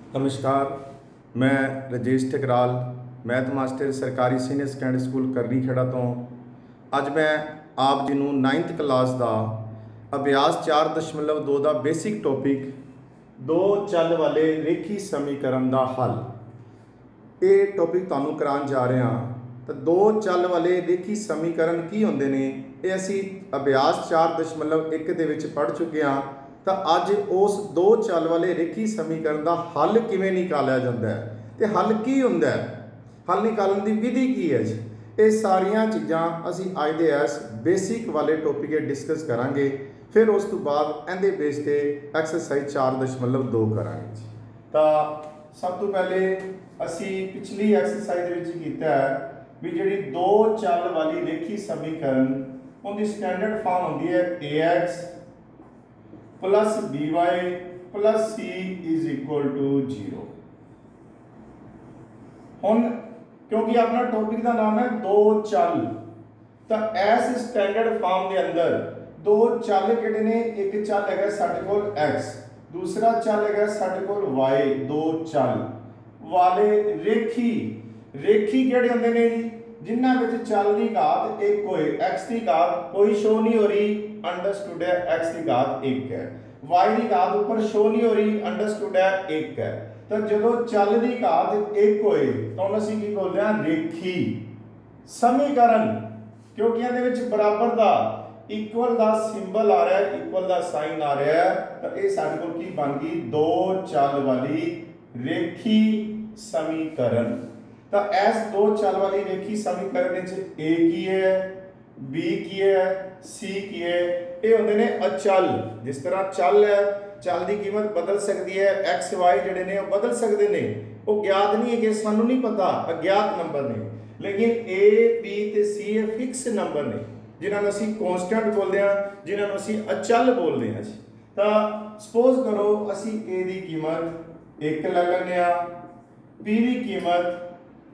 नमस्कार। मैं Rajesh Thakral math master सरकारी सीनियर सैकेंडरी स्कूल करनी खेड़ा तो अज मैं आप जी नूं 9th क्लास का अभ्यास 4.2 का बेसिक टॉपिक दो चल वाले रेखी समीकरण का हल ये टॉपिक तुहानूं कराउण जा रहे हाँ। तो दो चल वाले रेखी समीकरण की होंदे ने ये असीं अभ्यास 4.1 दे विच पढ़ चुके हाँ। तो अज उस दो चल वाले रेखी समीकरण का हल किवें निकालिया जाता है तो हल की हुंदा है, हल निकालने की विधि की है जी। ये सारिया चीज़ां असीं अज दे इस बेसिक वाले टॉपिक डिस्कस करांगे। फिर उस तो बाद इहदे बेस ते एक्सरसाइज 4.2 करांगे जी। तो सब तो पहले असीं पिछली एक्सरसाइज विच कीता है भी जिहड़ी दो चल वाली रेखी समीकरण उनकी स्टैंडर्ड फॉर्म होंदी है ax plus by plus c is equal to 0। हुण क्योंकि अपना टॉपिक का नाम है दो चल, तो इस स्टैंडर्ड फॉर्म के अंदर दो चल किहड़े ने, एक चल है साडे कोल x, दूसरा चल है साडे कोल y। दो चल वाले रेखी किहड़े होंदे ने जी, जिन्हां विच चल की घात एक होए, x की घात कोई शो नहीं हो रही, अंडरस्टूड है x की घात एक है, y की घात ऊपर शो नहीं हो रही, अंडरस्टूड है एक है। तो जो चल की घात एक होए तो असीं की बोलते हैं रेखी समीकरण, क्योंकि इहदे विच बराबर दा इक्वल दा सिंबल आ रहा है, इक्वल दा साइन आ रहा है, तो ये साडे कोल की बन गई दो चल वाली रेखी समीकरण। तो इस दो चल वाली रेखी समीकरण ए की है, बी की है, सी की है, ये होंदे ने अचल। जिस तरह चल है, चल की कीमत बदल सकती है, एक्स वाई जिहड़े ने बदल सकते हैं, वो ज्ञात नहीं है कि सानू नहीं पता, अज्ञात नंबर ने। लेकिन ए बी ते सी फिक्स नंबर ने जिन्होंने असीं कॉन्स्टेंट बोलते हैं, जिन्होंने असीं अचल बोलते हैं। तो सपोज करो असीं ए की कीमत 1 ले लैंदे आ, बी की कीमत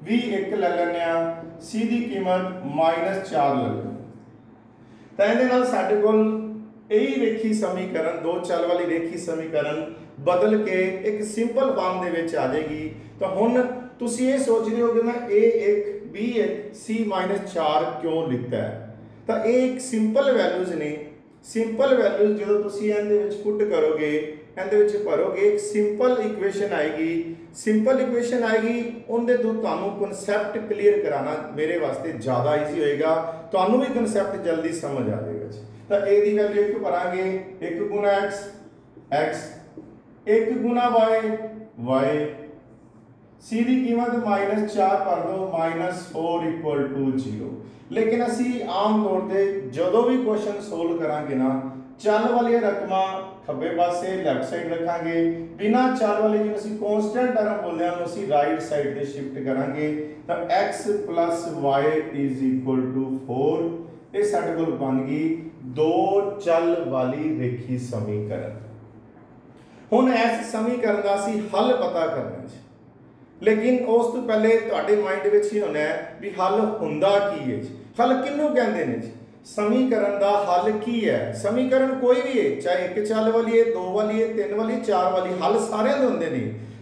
भी 1 ले लैंदे आ, सी की कीमत -4 ले लैंदे। तो इहदे नाल साडे कोल यही रेखी समीकरण दो चल वाली रेखी समीकरण बदल के एक सिंपल फॉर्म दे विच आ जाएगी। तो हुण तुसीं ये सोच रहे हो कि मैं a1 b1 c-4 क्यों लिखता है, तो ये एक सिंपल वैल्यूज ने। सिंपल वैल्यूज जो तुसीं इहदे विच पुट करोगे, इहदे विच भरोगे, एक सिंपल इक्वेशन आएगी। सिंपल इक्वेशन आएगी, उनके तो तुहानूं कॉन्सैप्ट क्लीयर कराना मेरे वास्ते ज़्यादा ईजी होएगा, तुहानूं भी कॉन्सैप्ट जल्दी समझ आ जाएगा जी। तो ए की वैल्यू एक भरांगे, 1 गुना x, 1 गुना y, सी की कीमत -4 भर दो, -4 इक्वल टू 0। लेकिन असी आम तौर पर जो भी क्वेश्चन सोल्व करांगे ना, चल वाली रकम खब्बे पासे लैफ्ट साइड रखांगे, बिना चल वाले जो असी कॉन्स्टेंट टर्म बोलते हैं उसी राइट साइड पे शिफ्ट करांगे। तो x plus y is equal to 4। ये साडे कोल बन गई दो चल वाली रेखी समीकरण। हुण इस समीकरण का असी हल पता करना है, लेकिन उस तो पहले तुहाडे माइंड विच ही होना है भी हल हुंदा की है। हल किन्नू कहंदे ने जी, समीकरण का हल की है। समीकरण कोई भी है, चाहे एक चल वाली है, दो वाली है, तीन वाली, चार वाली, हल सारे दे हुंदे ने।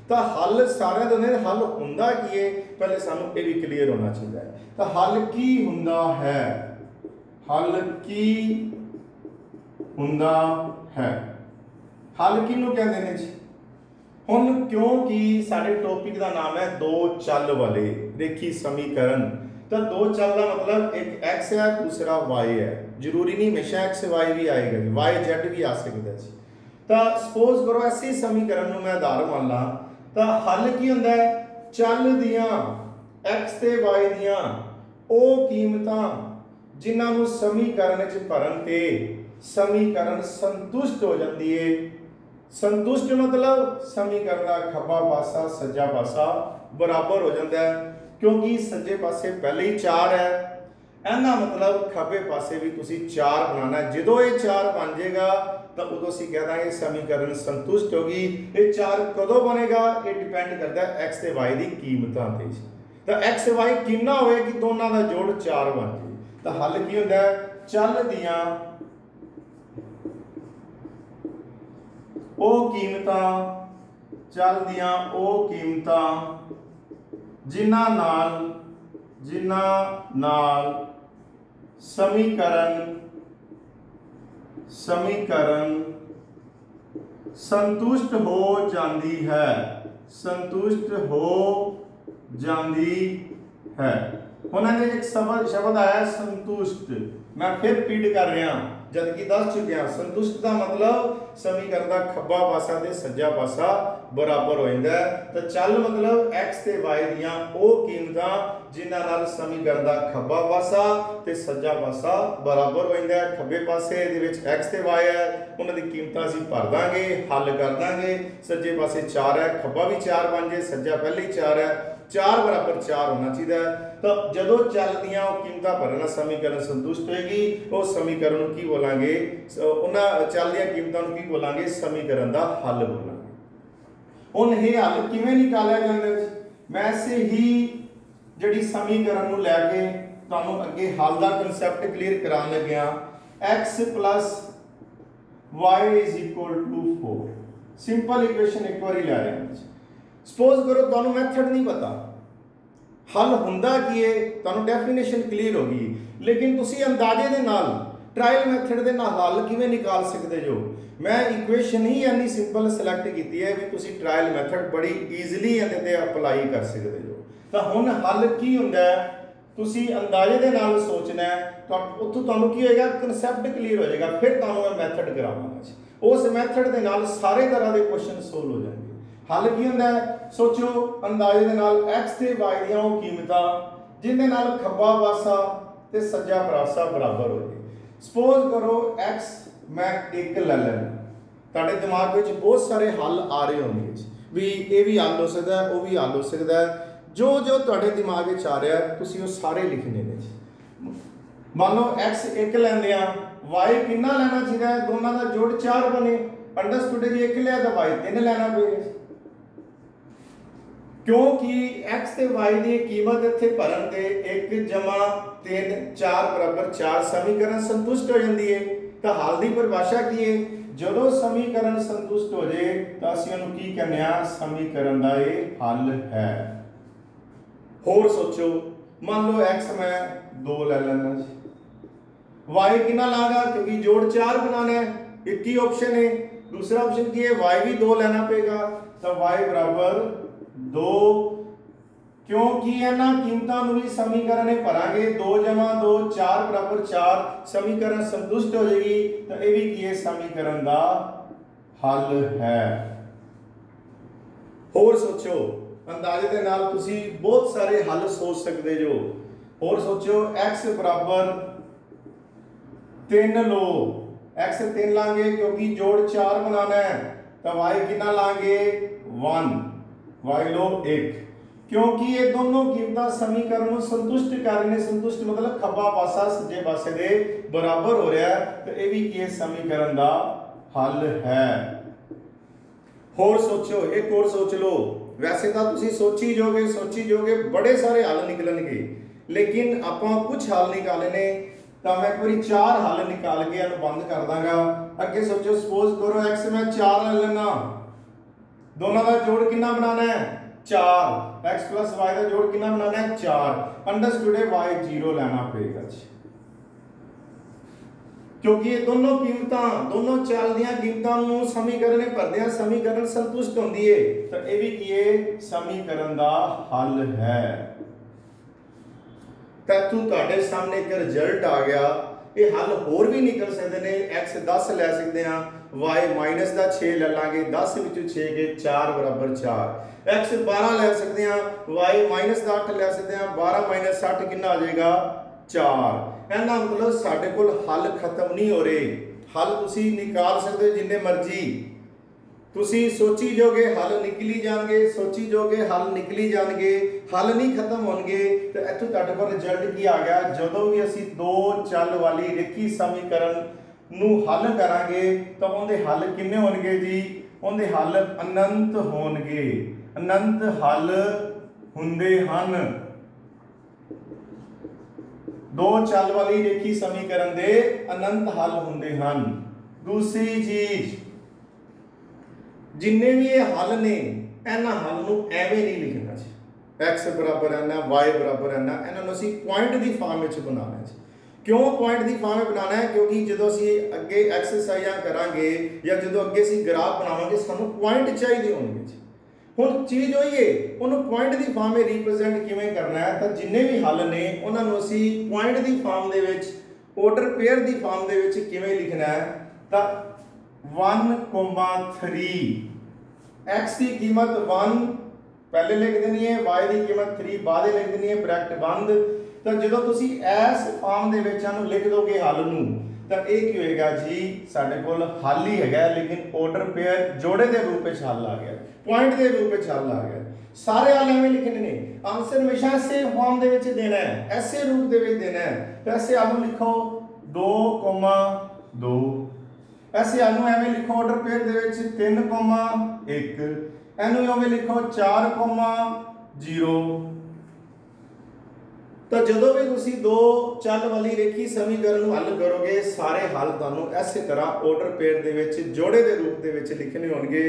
तो हल सारे दे हुंदे ने, हल हुंदा की है पहले सानू ये भी क्लीयर होना चाहिए। तो हल की हुंदा है, हल की हुंदा है, हल किन्नू कहंदे ने जी। हुण क्योंकि साडे टॉपिक का नाम है दो चल वाले रेखी समीकरण, तो दो चल का मतलब एक x है, दूसरा y है। जरूरी नहीं हमेशा x y भी आएगा, y z भी आ सकता है। तो सपोज करो ऐसे समीकरण में आधार मान ला, तो हल की हुंदा है चल दियां x ते y दियां ओ कीमतां जिन्हां नूं समीकरण च भरन ते समीकरण संतुष्ट हो जाती है। संतुष्ट मतलब समीकरण का खब्बा पासा सज्जा पासा बराबर हो जाता है, क्योंकि सज्जे पासे पहले ही 4 है, इहदा मतलब खब्बे पासे भी तुसी 4 बनाना है। जो ये 4 बन जाएगा तो उदों असीं कह देंगे समीकरण संतुष्ट होगी। ये 4 कदों बनेगा, ये डिपेंड करता है x ते y की कीमतां ते। तो x y कितना होए कि दोनों का जोड़ 4 बन जाए। तो हल की हुंदा है चल दियां ओ कीमतां चल दियां ओ कीमतां जिन्हां नाल समीकरण संतुष्ट हो जाती है, हुण एक शब्द आया संतुष्ट, मैं फिर रिपीट कर रहा जबकि दस चुकिया। संतुष्ट का मतलब समीकरण का खब्बा पासा ते सज्जा पासा बराबर हो जाता है। तो चल मतलब एक्स ते वाई दियां ओ कीमतां जिन्हां नाल समीकरण का खब्बा पासा ते सज्जा पासा बराबर हो जाता है। खब्बे पासे दे विच एक्स ते वाई है, उन्हां दी कीमतां असीं भर दांगे, हल कर दांगे। सज्जे पासे 4 है, खब्बा भी 4 बन जाए, सज्जा पहले ही 4 है, 4 बराबर 4 होना चाहिए। तो जदों चल दियां कीमतां भरना समीकरण संतुष्ट होएगी, उस समीकरण नूं की बोलांगे, उन्हां चल दियां कीमतां नूं की बोलांगे, समीकरण दा हल बोलांगे। हुण ये हल किवें निकालिया जांदा है? वैसे ही जिहड़ी समीकरण नूं लैके तुहानूं अगे हल दा कंसैप्ट क्लीयर कराउण लग्या। x + y = 4 सिंपल इक्वेशन एक बारी लै रहे हैं। सपोज करो तुहानूं मैथड नहीं पता, हल हुंदा की है, तुहानूं डेफिनेशन क्लीयर होगी, लेकिन तुसी अंदाजे दे नाल ट्रायल मैथड दे नाल हल किवें निकाल सकदे जो? मैं इक्वेशन ही इन्नी सिंपल सिलेक्ट की है भी तुसी ट्रायल मैथड बड़ी ईजिली इहदे ते अप्लाई कर सकदे जो। तो हुण हल की हुंदा है, तुसी अंदाजे दे नाल सोचना है, तो उत्थों तुहानूं की होएगा, कंसैप्ट क्लीयर हो जाएगा। फिर तुहानूं मैं मैथड करावांगा, उस मैथड दे नाल सारे तरह के क्वेश्चन सोल्व हो जाएंगे। हल की हुंदा है, सोचो अंदाजे दे नाल x ते y दियां वो कीमतां जिहदे नाल खब्बा पासा ते सज्जा पासा बराबर हो जाए। सपोज करो x मैं एक ले लैना, तुहाडे दिमाग में बहुत सारे हल आ रहे होंगे भी ये भी हल हो सकता है, वो भी हल हो सकता है। जो जो तुहाडे दिमाग में आ रहा है तुसीं वो सारे लिखने ने। मान लो x एक लैंदे आ, y कितना लेना चाहिए? दोनों का जोड़ 4 बने। अंडरस्टूड है जी, एक लिया तो y 3 लेना पेगा, क्योंकि x ते y की कीमत इत्थे भरन दे 1 + 3 4 बराबर 4 समीकरण संतुष्ट हो जाती है। तो हल की परिभाषा की है? जदों समीकरण संतुष्ट हो जाए तो असीं उहनूं की कहने आ, समीकरण का ये हल है। होर सोचो, मान लो x मैं 2 ले लेना जी, y कितना लागा क्योंकि जोड़ 4 बनाना है, एक ही ऑप्शन है। दूसरा ऑप्शन की है y भी 2 लेना पेगा, तो y बराबर 2, क्योंकि इन्हां कीमतां नूं भी समीकरण में भरांगे, 2 + 2 4 बराबर 4 समीकरण संतुष्ट हो जाएगी। तो यह भी की है, समीकरण का हल है। होर सोचो, अंदाजे दे नाल तुसी बहुत सारे हल सोच सकते जो। होर सोचो, x बराबर 3 लो, x 3 लांगे क्योंकि जोड़ 4 बनाना है, तो y कितना लांगे 1, y लो 1, क्योंकि ये दोनों कीमतां समीकरण को संतुष्ट कर रहे हैं। संतुष्ट मतलब खब्बा पासा सज्जे पासे दे बराबर हो रहा है, तो यह भी की समीकरण का हल है। होर सोचो, एक और सोच लो, वैसे तो तुसी सोची जोगे बड़े सारे हल निकलणगे, लेकिन आपां कुछ हल निकालने, तो मैं एक बार 4 हल निकाल के बंद कर दांगा। अगे सोचो, सपोज करो x मैं 4 ले लेना, दोनों का जोड़ कितना बनाना है 4, x + y का जोड़ कितना बनाना है 4, अंडरस्टूड है y 0 लेना पेगा, क्योंकि ये दोनों कीमतां दोनों चल दियां कीमतां नूं समीकरण में भरदे समीकरण संतुष्ट होंदी है। तो यह भी की है, समीकरण का हल है। तू तुहाडे सामने एक रिजल्ट आ गया, ये हल होर भी निकल सकते हैं। x 10 ले सकते हैं, y -6 ले लांगे, 10 विचों 6 गए 4 बराबर 4, x 12 ले सकते हैं, y -8 ले सकते हैं, 12 - 8 कितना आ जाएगा 4। कहना मतलब साडे कोल हल खत्म नहीं हो रहे, हल तुसी निकाल सकते हो जिन्ने मर्जी, तुसी सोची जोगे हल निकली जाएंगे, सोची जोगे हल निकली जाएंगे, हल नहीं खत्म होंगे। तो इत्थों तुहाडे कोल रिजल्ट की आ गया, जदों भी असीं 2 चल वाली रेखी समीकरण नूं हल करांगे तो उहदे हल किन्ने होणगे जी? उहदे हल अनंत होणगे, अनंत हल हुंदे हन। 2 चल वाली रेखी समीकरण दे अनंत हल हुंदे हन। दूसरी चीज, जिन्ने भी ये हल ने इन्हां हल नूं एवें नहीं लिखना जी, x बराबर n है, y बराबर n है, इन्हां नूं असीं पॉइंट की फॉर्म में बनाना जी। क्यों पॉइंट की फॉर्म में बनाना है? क्योंकि जो असीं अगे एक्सरसाइजां करांगे या जो अगे असीं ग्राफ बनावांगे सानूं पॉइंट चाहिए होंगे जी। हुण चीज़ वही है, उन्होंने पॉइंट की फॉर्म में रिप्रजेंट किवें करना है, तो जिन्ने भी हल ने उन्होंने असीं पॉइंट की form they which order pair की फॉर्म दे विच किवें लिखना है, तो 1,3 x की कीमत 1 पहले लिख देनी है, y की कीमत 3 बाद लिख देनी है, ब्रैकेट बंद। तो जो तुसी इस फॉर्म दे विच इहनूं लिख दोगे हल नूं, तो ये की होएगा जी, साडे कोल हल ही है लेकिन ऑर्डर पेयर जोड़े के रूप में हल आ गया, पॉइंट के रूप में हल आ गया। सारे हल एवें लिखने ने, आंसर हमेशा ऐसे फॉर्म दे विच देना है, ऐसे रूप दे विच देना है। तो ऐसे हल नूं लिखो 2,2, ऐसे हल नूं एवें लिखो ऑर्डर पेयर दे विच 3,1, इहनूं एवें लिखो 4,0। तो जो भी तुसी दो चल वाली रेखी समीकरण हल करोगे, सारे हल तुहानूं इस तरह ऑर्डर पेयर दे विच जोड़े के रूप दे विच लिखने होणगे।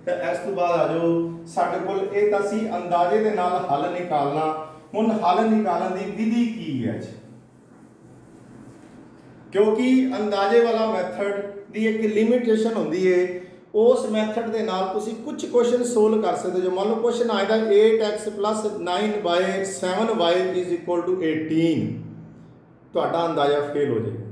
तो इस तो बाद आ जाओ, साडे कोल ये तां सी अंदाजे दे नाल हल निकालना। हुण हल निकालण दी विधि की है जी, क्योंकि अंदाजे वाला मैथड दी एक लिमिटेशन होंदी है, उस मैथड के नाल तुसी कुछ क्वेश्चन सोल्व कर सकते हो। मान लो क्वेश्चन आएगा 8x + 9y 7y = 18, तुहाडा अंदाजा फेल हो जाएगा।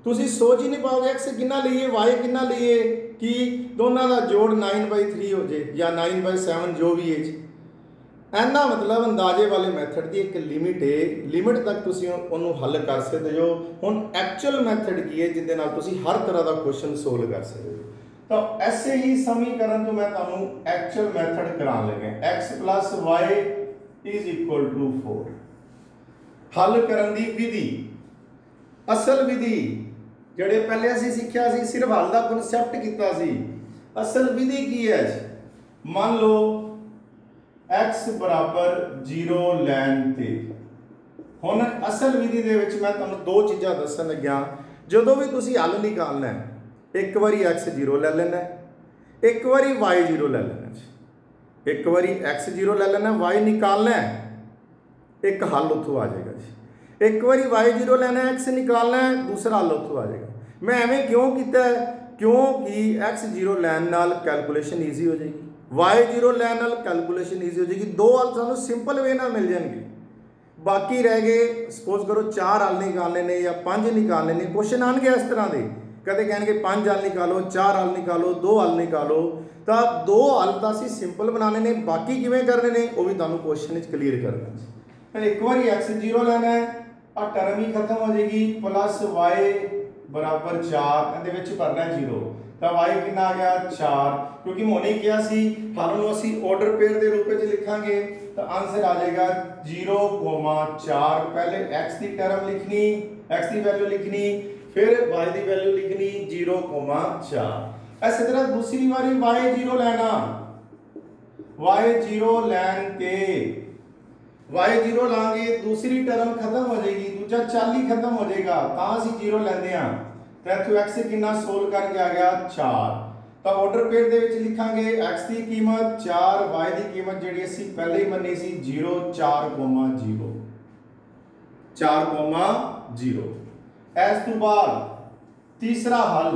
तुसी सोच ही नहीं पाओगे x कितना लीए y कितना लीए, कि दोनों का जोड़ 9/3 हो जाए या 9/7 जो भी है जी। इन्ना मतलब अंदाजे वाले मैथड की एक लिमिट है, लिमिट तक तुसी उन्होंने हल कर सकते हो। हुण एक्चुअल मैथड की है जिहदे नाल तुसी हर तरह का क्वेश्चन सोल्व कर सकते हो। तो ऐसे ही समीकरण तो मैं तुहानूं एक्चुअल मैथड कराने लगे, x + y = 4। हल करन दी विधि, असल विधि जिहड़े पहले असीं सीखिया सी, सिर्फ हल दा कॉन्सैप्ट कीता सी। असल विधि की है, मान लो x = 0 लैन ते। हुण असल विधि दे विच मैं तुहानूं दो चीज़ां दस्सण लग्या। जदों भी तुसीं हल निकालना है, एक बारी x 0 ले लेना, एक बारी y 0 ले लेना। एक बारी x 0 ले लेना, y निकालना है, एक हल उत्थों आ जाएगा जी। एक बारी y 0 लेना, x निकालना है, दूसरा हल उत्थों आ जाएगा। मैं एवें क्यों किया? क्योंकि x 0 लैन नाल कैलकुलेशन ईजी हो जाएगी, y 0 लैन नाल कैलकुलेशन ईजी हो जाएगी। दो हल सानूं सिंपल वे नाल मिल जाएंगे। बाकी रह गए, सपोज करो 4 हल निकालने ने या 5 निकालने ने, क्वेश्चन आएंगे इस तरह के, कदे कहेंगे 5 हल निकालो, 4 हल निकालो, 2 हल निकालो। तो 2 हल तो असीं सिंपल बनाने ने, बाकी किवें करने ने वो भी तुहानूं क्वेश्चन क्लीयर करना। फिर एक बार x 0 लेना है, आ टर्म ही खत्म हो जाएगी, प्लस y = 4, इहदे विच भरना है 0, तो y कितना आ गया 4। क्योंकि मोने किया सी हल नूं असीं ऑर्डर पेयर के रूप में लिखांगे, तो आंसर आ जाएगा 0,4। पहले x की टर्म लिखनी, x की वैल्यू लिखनी, फिर y की वैल्यू लिखनी 0,4। इस तरह दूसरी बारी y 0 लेना, y 0 लैन के y 0 लांगे, दूसरी टर्म खत्म हो जाएगी, दूजा 40 खत्म हो जाएगा, तो असीं 0 लेंदे हां। तो इत्थों x कितना सोल्व करके आ गया 4। तो ऑर्डर पेयर दे विच लिखांगे x की कीमत 4, y की कीमत जिहड़ी असीं पहले ही मन्नी सी 0, 4,0, 4,0। इस तो बाद तीसरा हल,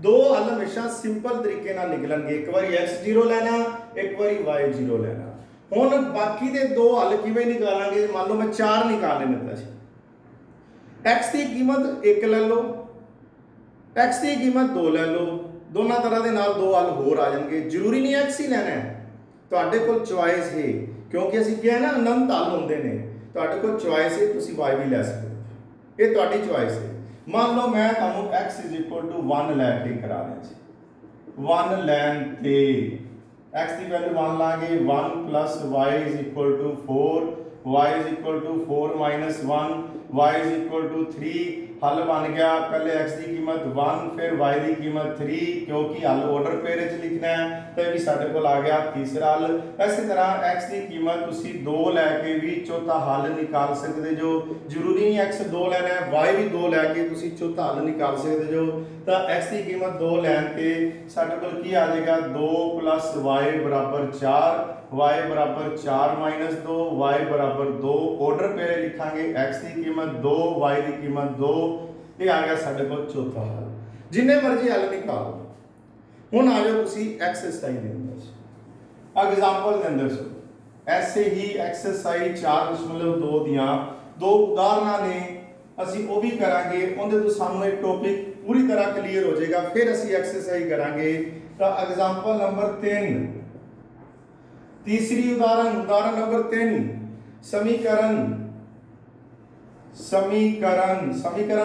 दो हल हमेशा सिंपल तरीके नाल निकलणगे। एक बारी x 0 लेना, एक बारी y 0 लेना। हुण बाकी दे दो हल किवें निकालांगे? मान लो मैं 4 निकालने दिता सी, x की कीमत 1 ले लो, x की कीमत 2 ले लो, दोनों तरह के नाल दो हल होर आ जाएंगे। जरूरी नहीं x ही लेना है, तुहाडे कोल चॉइस है, क्योंकि असीं क्या ना अनंत हल होंदे ने, तुहाडे कोल चॉइस है, तुसीं y भी ले सकते हो, ये तुहाडी चॉइस है। मान लो मैं तुहानूं x = 1 लैके करा रहा जी, 1 लैन ते x की वैल्यू 1 लांगे, 1 + y = 4, y = 4 - 1, y = 3। हल बन गया, पहले x की कीमत 1, फिर y की कीमत 3, क्योंकि हल ऑर्डर पेयर च लिखना है, तो भी साडे कोल आ गया तीसरा हल। इस तरह x की कीमत तुसीं 2 लैके भी चौथा हल निकाल सकते जो, जरूरी नहीं x 2 लेना है, y भी 2 लैके तुसीं चौथा हल निकाल सकते जो। तो x की कीमत 2 लैन ते साडे कोल की आ जाएगा 2 + y बराबर 4, y बराबर 4 - 2, y बराबर 2। ऑर्डर पे लिखांगे x की कीमत 2, y की कीमत 2। ये आ गया साडे कोल चौथा हल। जिन्ने मर्जी हल निकालो। हुण आ जाओ तुसी एक्सरसाइज दे अंदर एग्जांपल दे अंदर सो ऐसे ही एक्सरसाइज 4.2 दियां दो उदाहरणा ने ਅਸੀਂ ਉਹ ਵੀ ਕਰਾਂਗੇ। ਉਹਦੇ ਤੋਂ ਸਾਨੂੰ ਇੱਕ ਟੌਪਿਕ ਪੂਰੀ ਤਰ੍ਹਾਂ ਕਲੀਅਰ ਹੋ ਜਾਏਗਾ। ਫਿਰ ਅਸੀਂ ਐਕਸਰਸਾਈਜ਼ ਕਰਾਂਗੇ। ਤਾਂ ਐਗਜ਼ਾਮਪਲ ਨੰਬਰ 3 तीसरी उदाहरण नंबर 3 समीकरण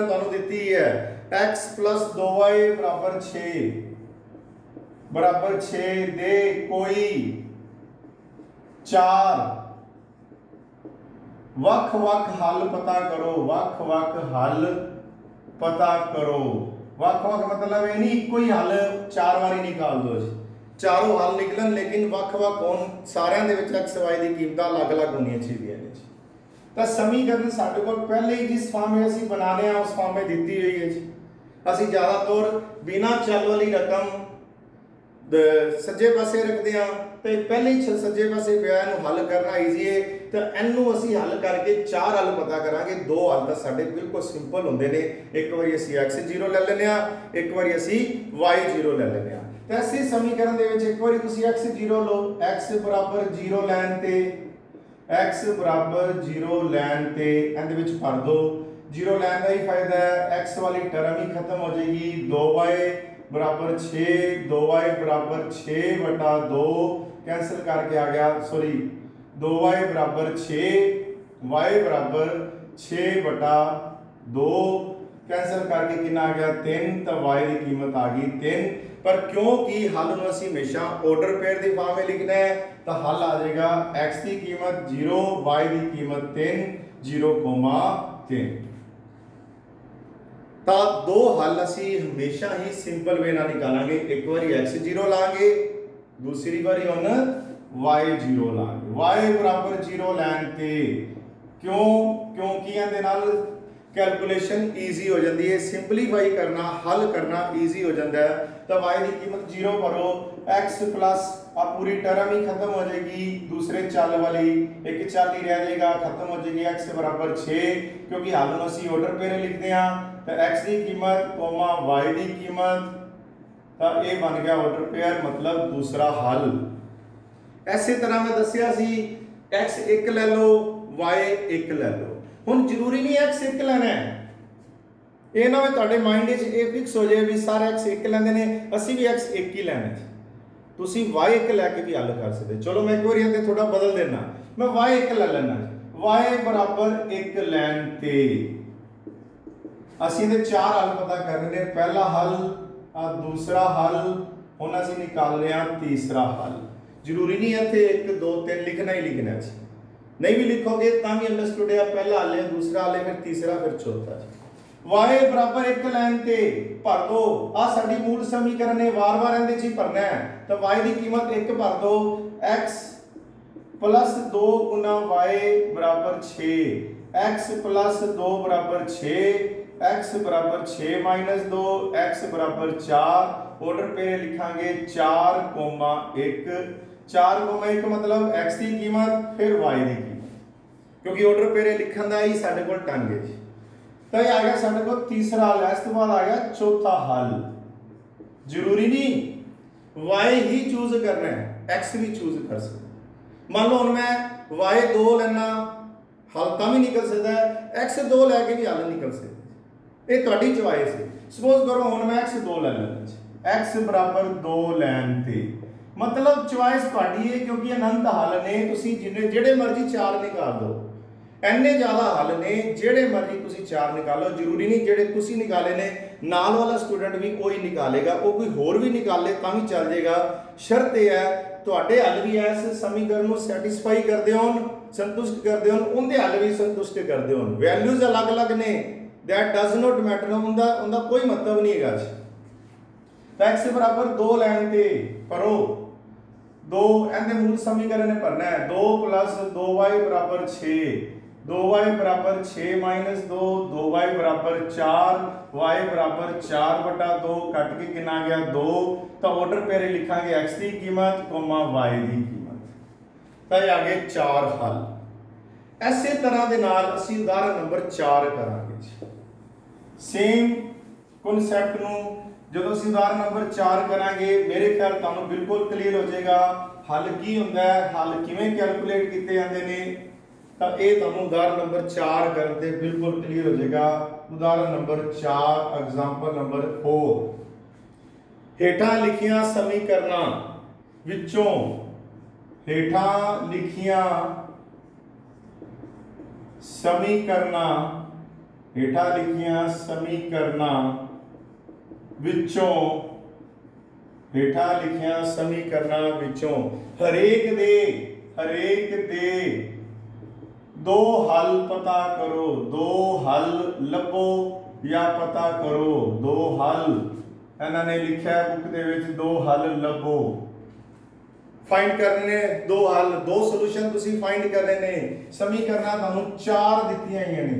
ਤੁਹਾਨੂੰ ਦਿੱਤੀ ਹੈ x + 2y = 6 ਦੇ ਕੋਈ 4 ਵੱਖ-ਵੱਖ ਹੱਲ ਪਤਾ ਕਰੋ। ਵੱਖ-ਵੱਖ ਹੱਲ ਪਤਾ ਕਰੋ। ਵੱਖ-ਵੱਖ मतलब ਇਹ ਨਹੀਂ ਇੱਕੋ ਹੀ ਹੱਲ 4 ਵਾਰੀ ਨਿਕਾਲ ਦੋ ਜੀ। ਚਾਰੋਂ ਹੱਲ ਨਿਕਲਣ ਲੇਕਿਨ ਵੱਖ-ਵੱਖ ਹੋਣ। ਸਾਰਿਆਂ ਦੇ ਵਿੱਚ x y ਦੀ ਕੀਮਤਾਂ ਅਲੱਗ-ਅਲੱਗ ਹੋਣੀਆਂ ਚਾਹੀਦੀਆਂ ਨੇ ਜੀ। ਤਾਂ ਸਮੀਕਰਨ ਸਾਡੇ ਕੋਲ ਪਹਿਲੇ ਹੀ ਜਿਸ ਫਾਰਮ ਵਿੱਚ ਅਸੀਂ ਬਣਾਣੇ ਆ ਉਸ ਫਾਰਮ ਵਿੱਚ ਦਿੱਤੀ ਹੋਈ ਹੈ ਜੀ। ਅਸੀਂ ਜ਼ਿਆਦਾਤਰ ਬਿਨਾਂ ਚੱਲ ਵਾਲੀ ਰਕਮ ਸੱਜੇ ਪਾਸੇ ਰੱਖਦੇ ਆ ਤੇ ਪਹਿਲੇ ਹੀ ਸੱਜੇ ਪਾਸੇ ਪਿਆ ਇਹਨੂੰ ਹੱਲ ਕਰਨਾ ਈਜ਼ੀ ਹੈ। ਤਾਂ ਇਹਨੂੰ ਅਸੀਂ ਹੱਲ ਕਰਕੇ 4 ਹੱਲ ਪਤਾ ਕਰਾਂਗੇ। 2 ਹੱਲ ਤਾਂ ਸਾਡੇ ਬਿਲਕੁਲ ਸਿੰਪਲ ਹੁੰਦੇ ਨੇ। ਇੱਕ ਵਾਰੀ ਅਸੀਂ x0 ਲੈ ਲੈਂਦੇ ਆ, ਇੱਕ ਵਾਰੀ ਅਸੀਂ y0 ਲੈ ਲੈਂਦੇ ਆ। ਤਾਂ ਇਸੇ ਸਮੀਕਰਨ ਦੇ ਵਿੱਚ ਇੱਕ ਵਾਰੀ ਤੁਸੀਂ x0 ਲਓ। x = 0 ਲੈਣ ਤੇ ਇਹਦੇ ਵਿੱਚ ਭਰ ਦੋ। 0 ਲੈਣ ਦਾ ਹੀ ਫਾਇਦਾ ਹੈ। x ਵਾਲੀ ਟਰਮ ਹੀ ਖਤਮ ਹੋ ਜਾਏਗੀ। 2y = 6, 2y = 6/2 कैंसिल करके आ गया। सॉरी 2y = 6, y = 6/2 कैंसिल करके कितना आ गया 3। तो y की कीमत आ गई 3। पर क्योंकि हल में ਅਸੀਂ हमेशा ऑर्डर पेयर ਦੀ ਫਾਰਮ ਵਿੱਚ ਲਿਖਣਾ ਹੈ ਤਾਂ ਹੱਲ ਆ ਜਾਏਗਾ x ਦੀ ਕੀਮਤ 0, y ਦੀ ਕੀਮਤ 3, 0,3। ਤਾਂ ਦੋ ਹੱਲ ਅਸੀਂ ਹਮੇਸ਼ਾ ਹੀ ਸਿੰਪਲ ਵੇ ਨਾਲ ਨਿਕਾਲਾਂਗੇ। ਇੱਕ ਵਾਰੀ x0 ਲਾਂਗੇ, दूसरी बारी हम y0 लांगे। y = 0 लैन ते क्योंकि ਇਹਦੇ ਨਾਲ कैलकुलेशन ईजी हो जाती है। सिंपलीफाई करना हल करना ईजी हो जाता है। तो y की कीमत 0 भरो। x प्लस आ पूरी टर्म ही खत्म हो जाएगी। दूसरे चल वाली एक चल ही रह जाएगा, खत्म हो जाएगी। x = 6 क्योंकि हल में ਅਸੀਂ ऑर्डर पेयर लिखते हैं। तो x की कीमत y की कीमत ਤਾਂ ਇਹ ਬਣ ਗਿਆ ਆਰਡਰ ਪੇਅਰ मतलब दूसरा हल। ਇਸੇ ਤਰ੍ਹਾਂ ਮੈਂ ਦੱਸਿਆ ਸੀ x 1 ਲੈ ਲਓ, y 1 ਲੈ ਲਓ। ਹੁਣ ਜ਼ਰੂਰੀ ਨਹੀਂ x 1 ਲੈਣਾ ਹੈ। ਇਹ ਨਾ ਹੋਵੇ ਤੁਹਾਡੇ ਮਾਈਂਡ ਵਿੱਚ ਇਹ ਫਿਕਸ ਹੋ ਜਾਏ ਵੀ ਸਾਰੇ x 1 ਲੈਂਦੇ ਨੇ, ਅਸੀਂ ਵੀ x 1 ਹੀ ਲੈਣਾ ਹੈ। ਤੁਸੀਂ y 1 ਲੈ ਕੇ ਵੀ ਹੱਲ ਕਰ ਸਕਦੇ। ਚਲੋ ਮੈਂ ਇੱਕ ਵਾਰੀ ਇਹਦੇ ਥੋੜਾ ਬਦਲ ਦੇਣਾ। ਮੈਂ y 1 ਲੈ ਲੈਣਾ। y = 1 ਲੈਣ ਤੇ ਅਸੀਂ ਇਹਦੇ 4 ਹੱਲ ਪਤਾ ਕਰਨੇ ਨੇ। ਪਹਿਲਾ ਹੱਲ दूसरा हल हुण असीं निकाल रहे हैं तीसरा हल। जरूरी नहीं है इत्थे 1 2 3 लिखना ही लिखना है। नहीं भी लिखोगे तां भी अंडरस्टूड है। पहला हल है, दूसरा हल है, फिर तीसरा, फिर चौथा। y = 1 लैन ते भर दो। आ साडी मूल समीकरण है, वार-वार इहदे च ही भरना है। तो y की कीमत 1 भर दो। x + 2 * y = 6, x + 2 = 6, x = 6 - 2, x = 4। Order पे लिखांगे 4,1। 4,1 मतलब x की कीमत फिर y की कीमत, क्योंकि ऑर्डर पे लिखण दा ही साडे कोल ढंग है। तो ये आ गया साडे कोल तीसरा हल। इस तो बाद आ गया चौथा हल। जरूरी नहीं y ही चूज करना है, x भी चूज कर सकते। मान लो हुण मैं y2 लेना, हल तां भी निकल सकता है। x2 लैके भी हल निकल सकता है। ये तुहाडी चॉइस है। सपोज करो हुण मैं x2 ले लेना। x = 2 लैन ते मतलब चॉइस तुहाडी है, क्योंकि अनंत हल ने। तुसीं जिन्ने जेड़े मर्जी 4 निकाल दो। इन्ने ज़्यादा हल ने, जेड़े मर्जी तुसीं 4 निकालो। जरूरी नहीं जेड़े तुसीं निकाले ने नाल वाला स्टूडेंट भी वही निकालेगा। वो कोई होर भी निकाले तां भी चल जाएगा। शर्त यह है तुहाडे हल भी इस समीकरण को सैटिस्फाई करदे होण, संतुष्ट करदे होण, उनके हल भी संतुष्ट करदे होण। वैल्यूज अलग अलग ने, दैट डज नॉट मैटर। उनका कोई मतलब नहीं है। तो x = 2 लैन ते भरो। 2 इहदे मूल समीकरण ने भरना है। 2 + 2y = 6, 2y बराबर 6 माइनस 2, 2y बराबर 4, y बराबर 4 बटा 2 कट के कितना आ गया 2। तो ऑर्डर पेयर लिखांगे x की कीमत कोमा y की कीमत। तो आ गए 4 हल। इसे तरह के नाल असीं उदाहरण नंबर 4 करांगे। सेम कॉन्सैप्ट नूं ਜਦੋਂ ਅਸੀਂ ਉਦਾਹਰਨ ਨੰਬਰ 4 ਕਰਾਂਗੇ ਮੇਰੇ ਖਿਆਲ ਤੁਹਾਨੂੰ ਬਿਲਕੁਲ ਕਲੀਅਰ ਹੋ ਜਾਏਗਾ ਹੱਲ ਕੀ ਹੁੰਦਾ ਹੈ, ਹੱਲ ਕਿਵੇਂ ਕੈਲਕੂਲੇਟ ਕੀਤੇ ਜਾਂਦੇ ਨੇ। ਤਾਂ ਇਹ ਤੁਹਾਨੂੰ ਉਦਾਹਰਨ ਨੰਬਰ 4 ਕਰਨ ਤੇ ਬਿਲਕੁਲ ਕਲੀਅਰ ਹੋ ਜਾਏਗਾ। ਉਦਾਹਰਨ ਨੰਬਰ 4 ਐਗਜ਼ਾਮਪਲ ਨੰਬਰ 4 ਹੇਠਾਂ ਲਿਖੀਆਂ ਸਮੀਕਰਨਾਂ ਵਿੱਚੋਂ ਹੇਠਾਂ ਲਿਖੀਆਂ ਸਮੀਕਰਨਾਂ ਵਿੱਚੋਂ ਹੇਠਾਂ ਲਿਖੀਆਂ ਸਮੀਕਰਨਾਂ ਵਿੱਚੋਂ ਹਰੇਕ ਦੇ ਦੋ ਹੱਲ ਪਤਾ ਕਰੋ। ਦੋ ਹੱਲ ਲੱਭੋ ਜਾਂ ਪਤਾ ਕਰੋ। ਦੋ ਹੱਲ ਇਹਨਾਂ ਨੇ ਲਿਖਿਆ ਬੁੱਕ ਦੇ ਵਿੱਚ, ਦੋ ਹੱਲ ਲੱਭੋ। फाइंड करने ने दो हल, दो सॉल्यूशन तुसी फाइंड करने ने। समीकरण ਤੁਹਾਨੂੰ 4 ਦਿੱਤੀਆਂ ਆਈਆਂ ਨੇ,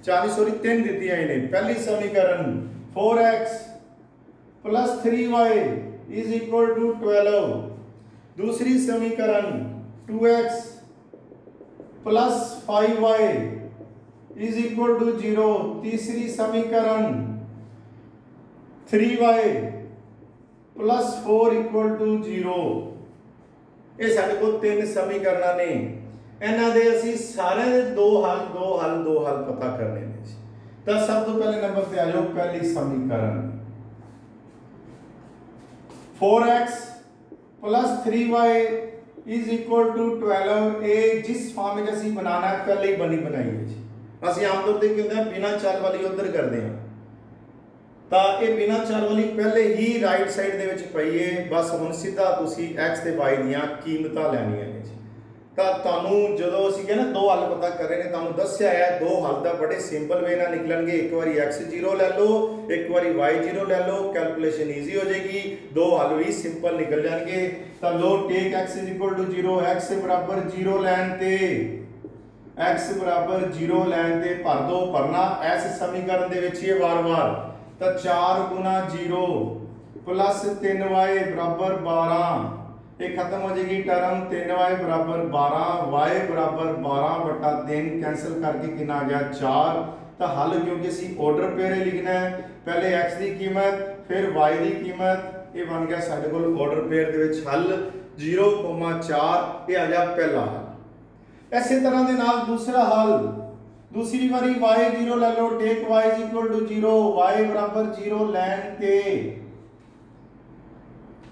3 ਦਿੱਤੀਆਂ ਆਈਆਂ ਨੇ। ਪਹਿਲੀ ਸਮੀਕਰਨ 4x + 3y = 12। दूसरी समीकरण 2x + 5y = 0। तीसरी समीकरण 3y + 4 = 0। ਇਹ ਸਾਡੇ ਕੋਲ 3 ਸਮੀਕਰਨਾਂ ਨੇ। ਇਹਨਾਂ ਦੇ ਅਸੀਂ ਸਾਰਿਆਂ ਦੇ ਦੋ ਹੱਲ ਪਤਾ ਕਰਨੇ ਨੇ। ਤਾਂ ਸਭ ਤੋਂ ਪਹਿਲੇ ਨੰਬਰ ਤੇ ਆ ਜਾਓ। ਪਹਿਲੀ ਸਮੀਕਰਨ 4x + 3y = 12। ਇਹ ਜਿਸ ਫਾਰਮ ਵਿੱਚ ਅਸੀਂ ਬਣਾਣਾ ਹੈ ਪਹਿਲੇ ਹੀ ਬਣਾਈ ਹੈ ਜੀ। ਅਸੀਂ ਆਮ ਤੌਰ ਤੇ ਕੀ ਹੁੰਦਾ ਬਿਨਾਂ ਚੱਲ ਵਾਲੀ ਉਧਰ ਕਰਦੇ ਹਾਂ। ਤਾਂ ਇਹ ਬਿਨਾਂ ਚੱਲ ਵਾਲੀ ਪਹਿਲੇ ਹੀ ਰਾਈਟ ਸਾਈਡ ਦੇ ਵਿੱਚ ਪਈ ਹੈ। ਬਸ ਹੁਣ ਸਿੱਧਾ ਤੁਸੀਂ x ਤੇ y ਦੀਆਂ ਕੀਮਤਾਂ ਲੈਣੀਆਂ ਨੇ ਜੀ। ਤਾਂ ਤੁਹਾਨੂੰ ਜਦੋਂ ਅਸੀਂ ਕਹਿੰਦੇ ਦੋ ਹੱਲ ਪਤਾ ਕਰ ਰਹੇ ਨੇ, ਤੁਹਾਨੂੰ ਦੱਸਿਆ ਹੈ ਦੋ ਹੱਲ ਦਾ ਬੜੇ ਸਿੰਪਲ ਵੇ ਨਾਲ ਨਿਕਲਣਗੇ। ਇੱਕ ਵਾਰੀ x0 ਲੈ ਲਓ, ਇੱਕ ਵਾਰੀ y0 ਲੈ ਲਓ, ਕੈਲਕੂਲੇਸ਼ਨ ਈਜ਼ੀ ਹੋ ਜਾਏਗੀ। ਦੋ ਹੱਲ ਵੀ ਸਿੰਪਲ ਨਿਕਲ ਜਾਣਗੇ। ਤਾਂ ਲੋ ਟੇਕ x = 0। x ਬਰਾਬਰ 0 ਲੈਣ ਤੇ ਭਰ ਦੋ। ਭਰਨਾ ਇਸ ਸਮੀਕਰਨ ਦੇ ਵਿੱਚ ਇਹ ਵਾਰ-ਵਾਰ। ਤਾਂ 4 × 0 + 3y = 12। ਇਹ ਖਤਮ ਹੋ ਜਾਏਗੀ ਟਰਮ। 3y = 12, y = 12/3 कैंसिल करके कितना आ गया 4। तो हल क्योंकि ਅਸੀਂ ਆਰਡਰ ਪੇਅਰ ਲਿਖਣਾ ਹੈ, ਪਹਿਲੇ x ਦੀ ਕੀਮਤ ਫਿਰ y ਦੀ ਕੀਮਤ। ਇਹ ਬਣ ਗਿਆ ਸਾਡੇ ਕੋਲ ਆਰਡਰ ਪੇਅਰ ਦੇ ਵਿੱਚ ਹੱਲ 0,4। ਇਹ ਆ ਗਿਆ ਪਹਿਲਾ ਹੱਲ। ਇਸੇ ਤਰ੍ਹਾਂ ਦੇ ਨਾਲ ਦੂਸਰਾ ਹੱਲ। दूसरी बारी y0 ले लो। Take y = 0। y = 0 ਲੈਣ ਤੇ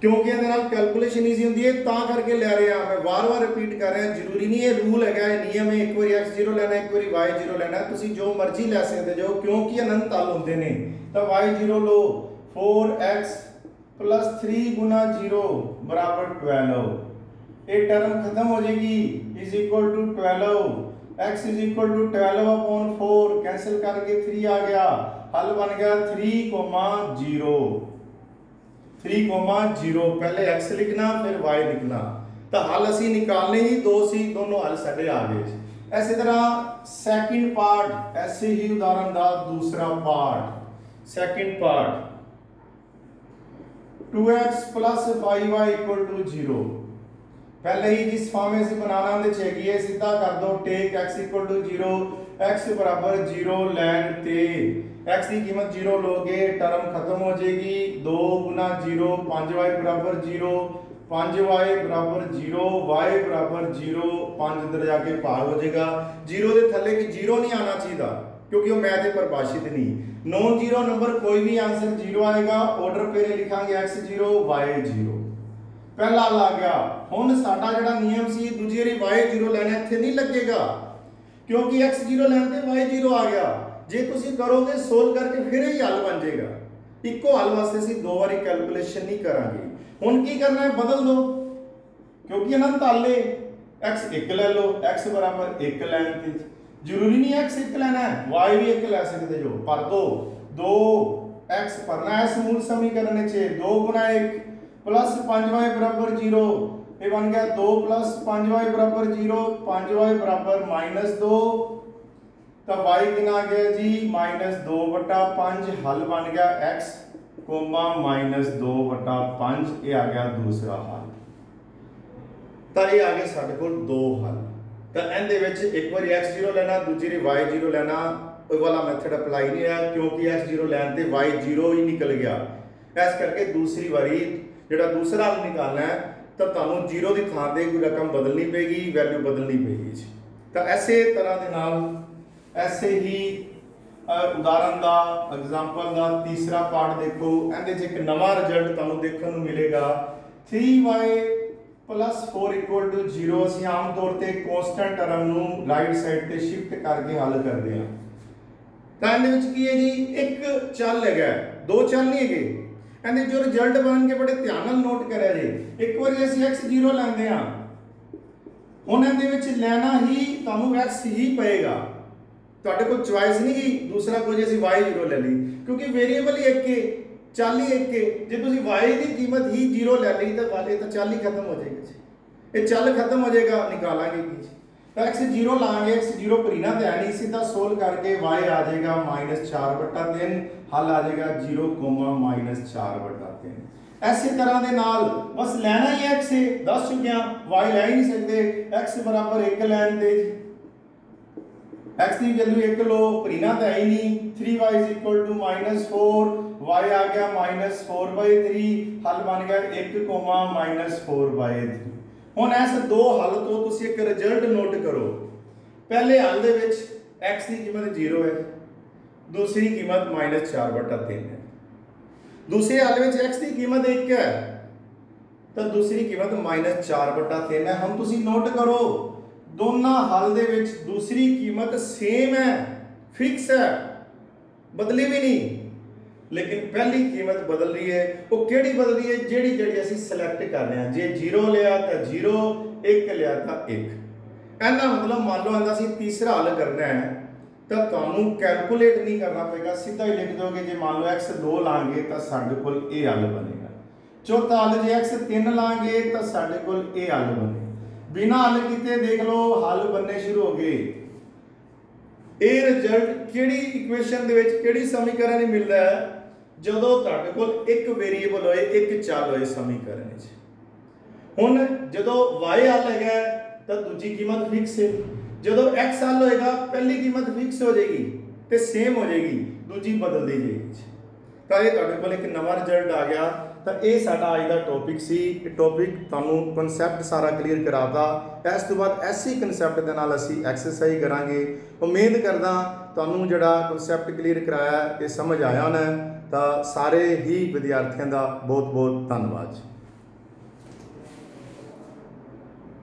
क्योंकि ਇਹਦੇ ਨਾਲ ਕੈਲਕੂਲੇਸ਼ਨ ਈਜ਼ੀ ਹੁੰਦੀ ਹੈ ਤਾਂ ਕਰਕੇ ਲੈ ਰਹੇ ਆ। ਮੈਂ ਵਾਰ-ਵਾਰ ਰਿਪੀਟ ਕਰ ਰਿਹਾ, ਜ਼ਰੂਰੀ ਨਹੀਂ ਇਹ ਰੂਲ ਹੈਗਾ, ਇਹ ਨਿਯਮ ਹੈ। ਇੱਕ ਵਾਰੀ x0 ਲੈਣਾ, ਇੱਕ ਵਾਰੀ y0 ਲੈਣਾ। ਤੁਸੀਂ ਜੋ ਮਰਜ਼ੀ ਲੈ ਸਕਦੇ ਹੋ ਕਿਉਂਕਿ ਅਨੰਤ ਹੱਲ ਹੁੰਦੇ ਨੇ। ਤਾਂ y0 ਲੋ 4x + 3 × 0 = 12। ਇਹ ਟਰਮ ਖਤਮ ਹੋ ਜਾਏਗੀ = 12। x = 12/4 कैंसिल करके 3 आ गया। हल बन गया 3,0। 3,0 पहले x लिखना फिर y लिखना। तो हल असी निकालने ही दो सी, दोनों हल साडे आ गए। इसी तरह सेकंड पार्ट, ऐसे ही उदाहरण का दूसरा part. Second part 2x + 5y = 0। पहले ही जिस फॉर्म में ਅਸੀਂ ਬਣਾਉਣਾ ਉਹਦੇ ਚ ਹੈਗੀ ਹੈ, ਸਿੱਧਾ ਕਰ ਦੋ। ਟੇਕ x = 0। x = 0 ਲੈਣ ਤੇ x ਦੀ ਕੀਮਤ 0 ਲੋਗੇ, ਟਰਮ ਖਤਮ ਹੋ ਜਾਏਗੀ। 2 × 0 5y = 0। 5y = 0, y = 0। 5 ਅੰਦਰ ਜਾ ਕੇ ਭਾਗ ਹੋ ਜਾਏਗਾ। 0 ਦੇ ਥੱਲੇ ਕਿ 0 ਨਹੀਂ ਆਣਾ ਚਾਹੀਦਾ ਕਿਉਂਕਿ ਉਹ ਮੈਥ ਦੇ ਪਰਿਭਾਸ਼ਿਤ ਨਹੀਂ। ਨੋਨ ਜ਼ੀਰੋ ਨੰਬਰ ਕੋਈ ਵੀ ਆਨਸਰ 0 ਆਏਗਾ। ਆਰਡਰ ਪੇਰੇ ਲਿਖਾਂਗੇ x0 y0। पहला आ गया। हुण साडा जिहड़ा नियम सी दूजी वारी y0 लेना इत्थे नहीं लगेगा क्योंकि x0 लैण ते y0 आ गया। जे तुसीं करोगे सोल्व करके फिर ही हल बन जाएगा। इक्को हल वास्ते असीं दो बारी कैलकुलेशन नहीं करांगे। हुण की करना है, बदल दो क्योंकि अनंत हल है। x 1 ले लो, x = 1 लैण ते जरूरी नहीं x 1 लेना है, y भी 1 ले सकते हो। पर दो 2x भरना है इस मूल समीकरण च। 2 × 1 + 5y = 0। ये बन गया 2 + 5y = 0। 5y = -2 तो y कितना आ गया जी -2/5 हल बन गया x कोमा -2/5 ये आ गया दूसरा हल। तो ये आ गए साडे कोल दो हल। तो इहदे विच एक बार x0 लेना दूजी बारी y0 लेना वो वाला मैथड अप्लाई नहीं है क्योंकि x0 लैन ते y0 ही निकल गया। इस करके दूसरी बारी जिहड़ा दूसरा हल निकालना है तो तुहानूं 0 की थां ते कोई रकम बदलनी पेगी वैल्यू बदलनी पेगी जी। तो ऐसे तरह के नाल ऐसे ही उदाहरण का एग्जाम्पल का तीसरा पार्ट देखो इहदे च एक नवा रिजल्ट तुहानूं देखने को मिलेगा 3y + 4 = 0 असीं आम तौर पर कॉन्स्टेंट टर्म नूं राइट साइड ते शिफ्ट करके हल करते हैं। तो इहदे विच की है जी एक चल है दो चल नहीं है इहदे जो रिजल्ट बन के बड़े ध्यान नाल नोट करिया जी। एक बार असीं x0 लैंदे हां हुण इहदे विच लैना ही तुहानूं x ही पएगा तुहाडे कोल चॉइस नहीं गी दूसरा कुछ असीं y0 ले ली क्योंकि वेरीएबल ही एक है चल ही एक है जे तुसीं y की कीमत ही 0 ले ली तो वाले तो चल ही खत्म हो जाएगा जी। ये चल खत्म हो जाएगा निकालांगे की तो x0 लाएंगे x0 परीना तो है नहीं सीधा सोल्व करके y आ जाएगा -4/3 हल आ जाएगा 0, -4/3। ऐसी तरह के नाल बस लेना ही x है 10 चुकिया y ले ही नहीं सकते x बराबर 1 लैन दे x की वैल्यू 1 लो परीना तो है ही नहीं 3y = -4 y आ गया -4/3 हल बन गया 1, -4/3। हुण इस दो हल तो तुसीं एक रिजल्ट नोट करो पहले हल दे विच x की कीमत 0 है दूसरी कीमत -4/3 है। दूसरे हल में x की कीमत 1 है तो दूसरी कीमत -4/3 है। हम तुसीं नोट करो दोनों हल दे विच दूसरी कीमत सेम है फिक्स है बदली भी नहीं लेकिन पहली कीमत बदल रही है वो केड़ी बदल रही है जेड़ी जेड़ी असीं सिलेक्ट कर रहे हैं। जे 0 लिया तो 0 1 लिया तो 1 इहदा मतलब मान लो इहदा असीं तीसरा हल करना है तो तुहानूं कैलकुलेट नहीं करना पेगा सीधा ही लिख दोगे जे मान लो x2 लांगे तो साडे कोल ये हल बनेगा। चौथा हल जे x3 लांगे तो साडे कोल ये हल बनेगा। बिना हल कीते देख लो हल बनने शुरू हो गए। ये रिजल्ट किहड़ी इक्वेशन दे विच किहड़ी समीकरण ही मिलदा है जदों तुहाडे कोल एक वेरीएबल होए एक चल होए समीकरण विच। हुण जदों y हल हैगा तो दूजी कीमत फिक्स है जदों x हल होएगा पहली कीमत फिक्स हो जाएगी तो सेम हो जाएगी दूजी बदल दी जाएगी। तो ये तुहाडे कोल एक नवा रिजल्ट आ गया। तो ये साडा अज दा टॉपिक सी टॉपिक तुहानूं कॉन्सैप्ट सारा क्लीयर कराता। इस तो बाद ऐसी कॉन्सैप्ट दे नाल असीं एक्सरसाइज करांगे। उम्मीद करदा तुहानूं जिहड़ा कॉन्सैप्ट क्लीयर कराया ये समझ आया होना। तो सारे ही विद्यार्थियों का बहुत बहुत धन्यवाद।